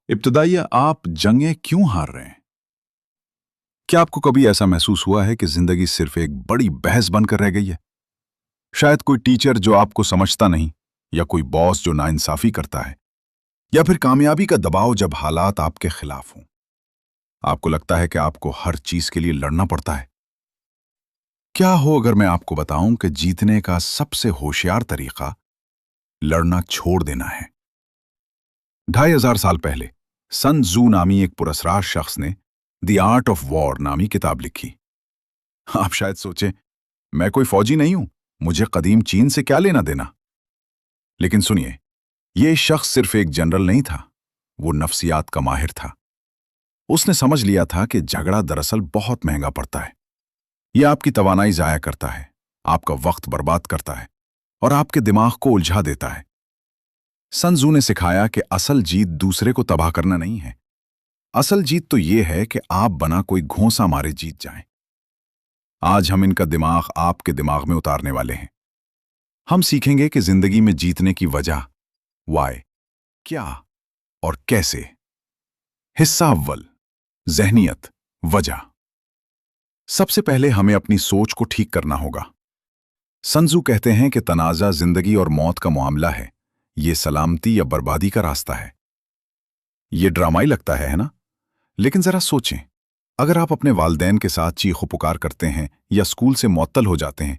इब्तदाइया आप जंगें क्यों हार रहे हैं? क्या आपको कभी ऐसा महसूस हुआ है कि जिंदगी सिर्फ एक बड़ी बहस बनकर रह गई है? शायद कोई टीचर जो आपको समझता नहीं, या कोई बॉस जो नाइंसाफी करता है, या फिर कामयाबी का दबाव जब हालात आपके खिलाफ हों। आपको लगता है कि आपको हर चीज के लिए लड़ना पड़ता है। क्या हो अगर मैं आपको बताऊं कि जीतने का सबसे होशियार तरीका लड़ना छोड़ देना है? 2500 साल पहले सन जू नामी एक पुरस्कार शख्स ने द आर्ट ऑफ वॉर नामी किताब लिखी। आप शायद सोचें, मैं कोई फौजी नहीं हूं, मुझे कदीम चीन से क्या लेना देना। लेकिन सुनिए, यह शख्स सिर्फ एक जनरल नहीं था, वो नफ्सियात का माहिर था। उसने समझ लिया था कि झगड़ा दरअसल बहुत महंगा पड़ता है। यह आपकी तवानाई जाया करता है, आपका वक्त बर्बाद करता है और आपके दिमाग को उलझा देता है। सन जू ने सिखाया कि असल जीत दूसरे को तबाह करना नहीं है। असल जीत तो यह है कि आप बना कोई घोंसा मारे जीत जाएं। आज हम इनका दिमाग आपके दिमाग में उतारने वाले हैं। हम सीखेंगे कि जिंदगी में जीतने की वजह, वाई, क्या और कैसे। हिस्सा अव्वल, ज़हनियत, वजह। सबसे पहले हमें अपनी सोच को ठीक करना होगा। सन जू कहते हैं कि तनाज़ा जिंदगी और मौत का मामला है, ये सलामती या बर्बादी का रास्ता है। ये ड्रामाई लगता है ना? लेकिन जरा सोचें, अगर आप अपने वालिदैन के साथ चीखो पुकार करते हैं या स्कूल से मुअत्तल हो जाते हैं,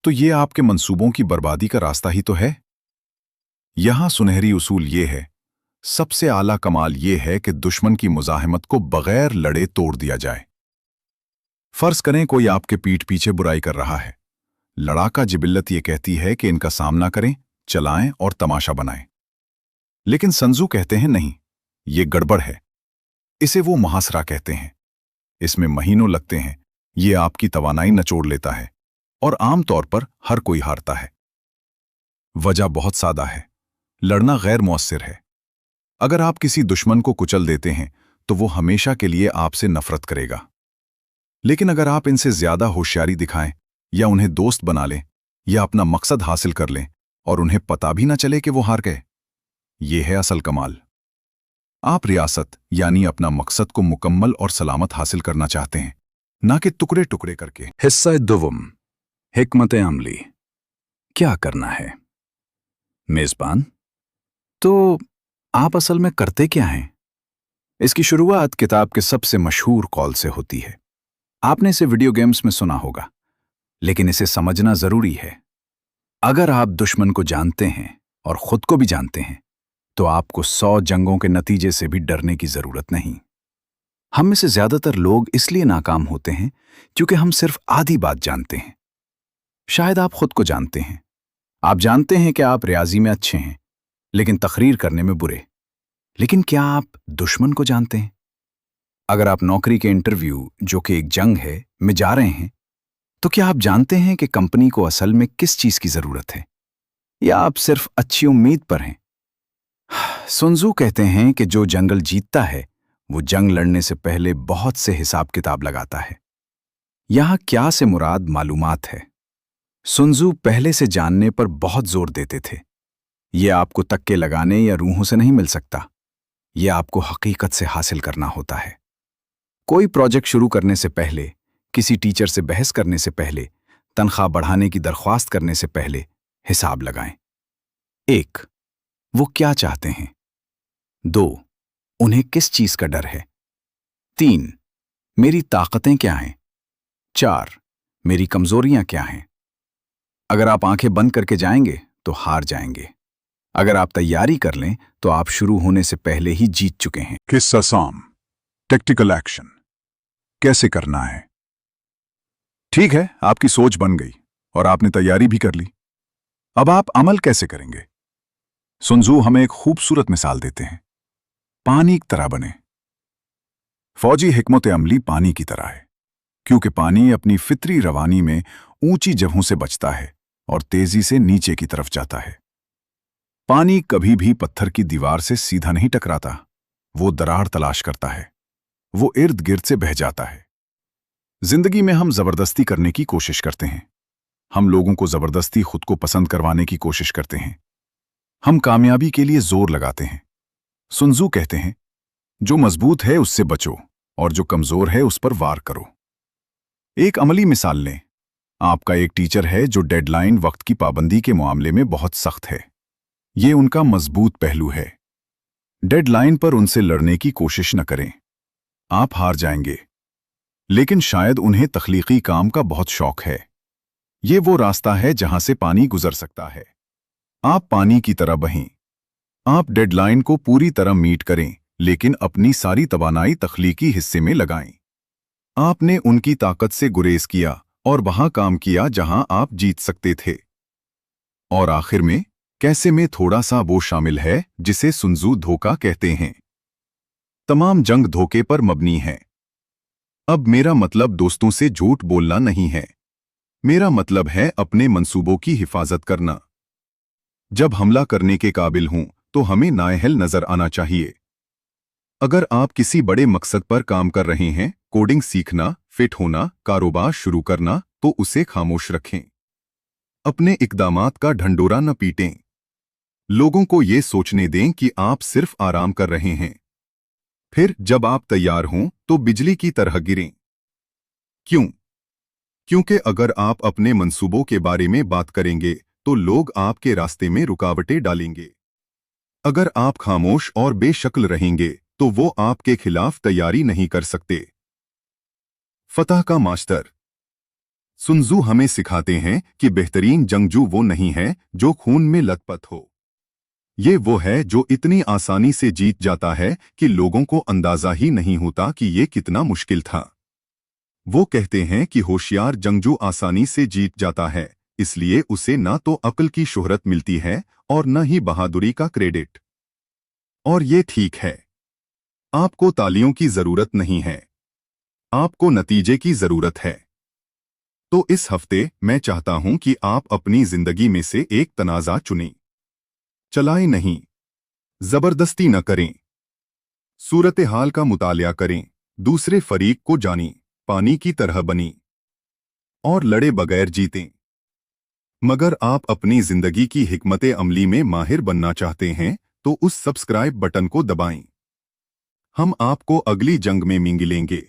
तो ये आपके मंसूबों की बर्बादी का रास्ता ही तो है। यहां सुनहरी उसूल ये है, सबसे आला कमाल ये है कि दुश्मन की मुजाहिमत को बगैर लड़े तोड़ दिया जाए। फर्ज करें कोई आपके पीठ पीछे बुराई कर रहा है। लड़ाका जिबिल्लत ये कहती है कि इनका सामना करें, चलाएं और तमाशा बनाएं। लेकिन सन जू कहते हैं नहीं, ये गड़बड़ है। इसे वो मुहासरा कहते हैं। इसमें महीनों लगते हैं, ये आपकी तवानाई नचोड़ लेता है और आमतौर पर हर कोई हारता है। वजह बहुत सादा है, लड़ना गैर मुअस्सिर है। अगर आप किसी दुश्मन को कुचल देते हैं तो वो हमेशा के लिए आपसे नफरत करेगा। लेकिन अगर आप इनसे ज्यादा होशियारी दिखाएं या उन्हें दोस्त बना लें या अपना मकसद हासिल कर लें और उन्हें पता भी ना चले कि वो हार गए, ये है असल कमाल। आप रियासत यानी अपना मकसद को मुकम्मल और सलामत हासिल करना चाहते हैं, ना कि टुकड़े टुकड़े करके। हिस्सा दुवम, हिकमत अमली। क्या करना है? मेजबान, तो आप असल में करते क्या हैं? इसकी शुरुआत किताब के सबसे मशहूर कॉल से होती है। आपने इसे वीडियो गेम्स में सुना होगा, लेकिन इसे समझना जरूरी है। अगर आप दुश्मन को जानते हैं और खुद को भी जानते हैं, तो आपको 100 जंगों के नतीजे से भी डरने की जरूरत नहीं। हम में से ज्यादातर लोग इसलिए नाकाम होते हैं क्योंकि हम सिर्फ आधी बात जानते हैं। शायद आप खुद को जानते हैं। आप जानते हैं कि आप रियाजी में अच्छे हैं, लेकिन तकरीर करने में बुरे। लेकिन क्या आप दुश्मन को जानते हैं? अगर आप नौकरी के इंटरव्यू, जो कि एक जंग है, में जा रहे हैं, तो क्या आप जानते हैं कि कंपनी को असल में किस चीज की जरूरत है? या आप सिर्फ अच्छी उम्मीद पर हैं? सन जू कहते हैं कि जो जंगल जीतता है, वो जंग लड़ने से पहले बहुत से हिसाब किताब लगाता है। यहां क्या से मुराद मालूमात है। सन जू पहले से जानने पर बहुत जोर देते थे। यह आपको तक्के लगाने या रूहों से नहीं मिल सकता, यह आपको हकीकत से हासिल करना होता है। कोई प्रोजेक्ट शुरू करने से पहले, किसी टीचर से बहस करने से पहले, तनख्वाह बढ़ाने की दरख्वास्त करने से पहले हिसाब लगाएं। 1. वो क्या चाहते हैं? 2. उन्हें किस चीज का डर है? 3. मेरी ताकतें क्या हैं? 4. मेरी कमजोरियां क्या हैं? अगर आप आंखें बंद करके जाएंगे तो हार जाएंगे। अगर आप तैयारी कर लें तो आप शुरू होने से पहले ही जीत चुके हैं। किस्सा साम, टैक्टिकल एक्शन। कैसे करना है? ठीक है, आपकी सोच बन गई और आपने तैयारी भी कर ली। अब आप अमल कैसे करेंगे? सन जू हमें एक खूबसूरत मिसाल देते हैं। पानी की तरह बने। फौजी हिकमत अमली पानी की तरह है, क्योंकि पानी अपनी फितरी रवानी में ऊंची जगहों से बचता है और तेजी से नीचे की तरफ जाता है। पानी कभी भी पत्थर की दीवार से सीधा नहीं टकराता, वो दरार तलाश करता है, वो इर्द गिर्द से बह जाता है। जिंदगी में हम जबरदस्ती करने की कोशिश करते हैं। हम लोगों को जबरदस्ती खुद को पसंद करवाने की कोशिश करते हैं। हम कामयाबी के लिए जोर लगाते हैं। सन जू कहते हैं, जो मजबूत है उससे बचो और जो कमजोर है उस पर वार करो। एक अमली मिसाल लें। आपका एक टीचर है जो डेडलाइन वक्त की पाबंदी के मामले में बहुत सख्त है। ये उनका मजबूत पहलू है। डेडलाइन पर उनसे लड़ने की कोशिश न करें, आप हार जाएंगे। लेकिन शायद उन्हें तख्लीकी काम का बहुत शौक है। ये वो रास्ता है जहां से पानी गुजर सकता है। आप पानी की तरह बहें। आप डेडलाइन को पूरी तरह मीट करें, लेकिन अपनी सारी तवानाई तख्लीकी हिस्से में लगाएं। आपने उनकी ताकत से गुरेज किया और वहां काम किया जहां आप जीत सकते थे। और आखिर में कैसे में थोड़ा सा वो शामिल है जिसे सुनजू धोखा कहते हैं। तमाम जंग धोखे पर मबनी है। अब मेरा मतलब दोस्तों से झूठ बोलना नहीं है। मेरा मतलब है अपने मंसूबों की हिफाजत करना। जब हमला करने के काबिल हूं तो हमें नाअहल नजर आना चाहिए। अगर आप किसी बड़े मकसद पर काम कर रहे हैं, कोडिंग सीखना, फिट होना, कारोबार शुरू करना, तो उसे खामोश रखें। अपने इक़दामात का ढंडोरा न पीटें। लोगों को ये सोचने दें कि आप सिर्फ आराम कर रहे हैं। फिर जब आप तैयार हों तो बिजली की तरह गिरें। क्यों? क्योंकि अगर आप अपने मंसूबों के बारे में बात करेंगे तो लोग आपके रास्ते में रुकावटें डालेंगे। अगर आप खामोश और बेशक्ल रहेंगे तो वो आपके खिलाफ तैयारी नहीं कर सकते। फतह का मास्टर सुनजू हमें सिखाते हैं कि बेहतरीन जंगजू वो नहीं है जो खून में लथपथ हो। ये वो है जो इतनी आसानी से जीत जाता है कि लोगों को अंदाजा ही नहीं होता कि ये कितना मुश्किल था। वो कहते हैं कि होशियार जंगजू आसानी से जीत जाता है, इसलिए उसे ना तो अक्ल की शोहरत मिलती है और न ही बहादुरी का क्रेडिट। और ये ठीक है। आपको तालियों की जरूरत नहीं है, आपको नतीजे की जरूरत है। तो इस हफ्ते मैं चाहता हूं कि आप अपनी जिंदगी में से एक तनाज़ा चुनें। चलाएं नहीं, जबरदस्ती न करें। सूरत हाल का मुतालिया करें, दूसरे फरीक को जानें, पानी की तरह बनें और लड़े बगैर जीतें। मगर आप अपनी जिंदगी की हिकमत अमली में माहिर बनना चाहते हैं तो उस सब्सक्राइब बटन को दबाएं। हम आपको अगली जंग में मिलेंगे।